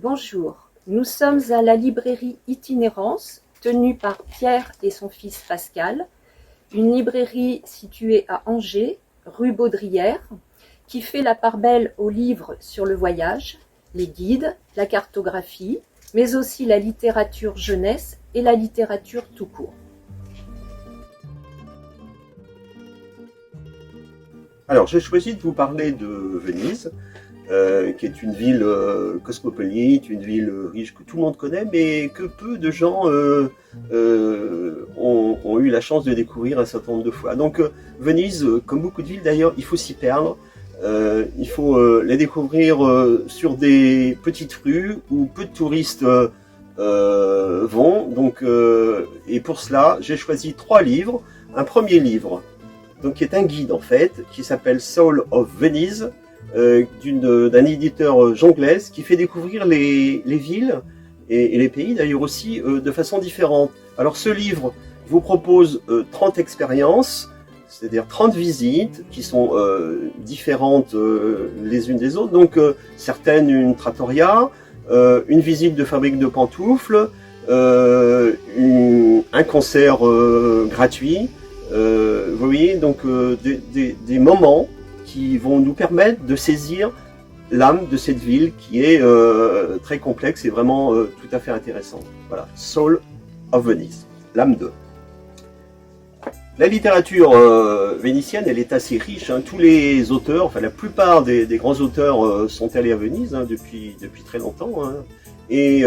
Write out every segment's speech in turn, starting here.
Bonjour, nous sommes à la librairie Itinérance, tenue par Pierre et son fils Pascal, une librairie située à Angers, rue Baudrière, qui fait la part belle aux livres sur le voyage, les guides, la cartographie, mais aussi la littérature jeunesse et la littérature tout court. Alors, j'ai choisi de vous parler de Venise, qui est une ville cosmopolite, une ville riche que tout le monde connaît, mais que peu de gens ont eu la chance de découvrir un certain nombre de fois. Donc, Venise, comme beaucoup de villes d'ailleurs, il faut s'y perdre. Il faut la découvrir sur des petites rues où peu de touristes vont. Donc, et pour cela, j'ai choisi 3 livres. Un premier livre, donc qui est un guide en fait, qui s'appelle Soul of Venice, d'un éditeur Jongles, qui fait découvrir les villes et les pays d'ailleurs aussi de façon différente. Alors ce livre vous propose 30 expériences, c'est-à-dire 30 visites qui sont différentes les unes des autres. Donc certaines une trattoria, une visite de fabrique de pantoufles, un concert gratuit. Vous voyez, donc des moments qui vont nous permettre de saisir l'âme de cette ville qui est très complexe et vraiment tout à fait intéressante. Voilà, Soul of Venice, l'âme de. La littérature vénitienne, elle est assez riche. Hein. Tous les auteurs, enfin la plupart des grands auteurs sont allés à Venise depuis très longtemps. Hein. Et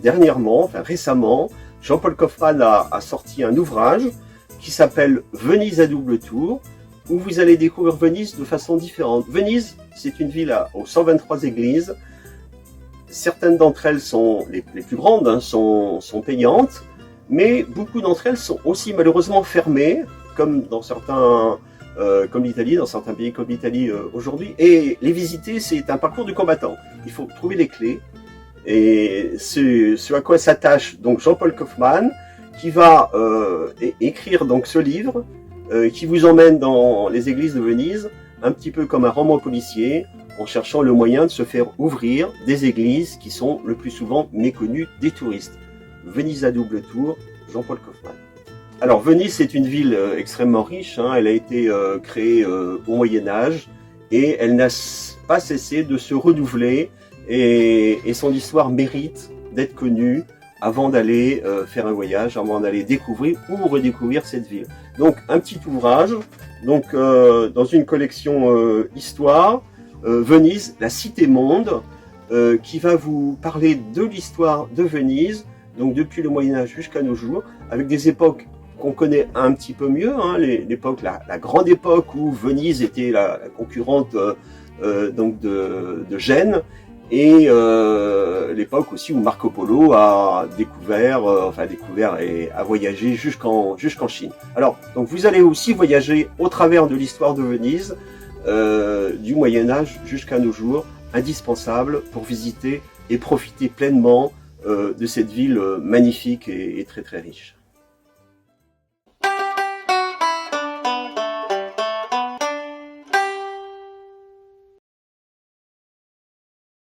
dernièrement, enfin récemment, Jean-Paul Kaufmann a sorti un ouvrage qui s'appelle Venise à double tour, où vous allez découvrir Venise de façon différente. Venise, c'est une ville aux 123 églises. Certaines d'entre elles sont les plus grandes, hein, sont payantes, mais beaucoup d'entre elles sont aussi malheureusement fermées, comme dans certains, comme l'Italie, dans certains pays comme l'Italie aujourd'hui. Et les visiter, c'est un parcours du combattant. Il faut trouver les clés. Et ce à quoi s'attache donc Jean-Paul Kaufmann, qui va écrire donc ce livre, qui vous emmène dans les églises de Venise, un petit peu comme un roman policier, en cherchant le moyen de se faire ouvrir des églises qui sont le plus souvent méconnues des touristes. Venise à double tour, Jean-Paul Kaufmann. Alors Venise, c'est une ville extrêmement riche, hein, elle a été créée au Moyen-Âge, et elle n'a pas cessé de se renouveler, et son histoire mérite d'être connue avant d'aller faire un voyage, avant d'aller découvrir ou redécouvrir cette ville. Donc un petit ouvrage, donc dans une collection histoire, Venise, la cité monde, qui va vous parler de l'histoire de Venise, donc depuis le Moyen-Âge jusqu'à nos jours, avec des époques qu'on connaît un petit peu mieux, hein, l'époque, la grande époque où Venise était la concurrente donc de Gênes, et l'époque aussi où Marco Polo a découvert et a voyagé jusqu'en Chine. Alors, donc vous allez aussi voyager au travers de l'histoire de Venise, du Moyen-Âge jusqu'à nos jours, indispensable pour visiter et profiter pleinement de cette ville magnifique et très très riche.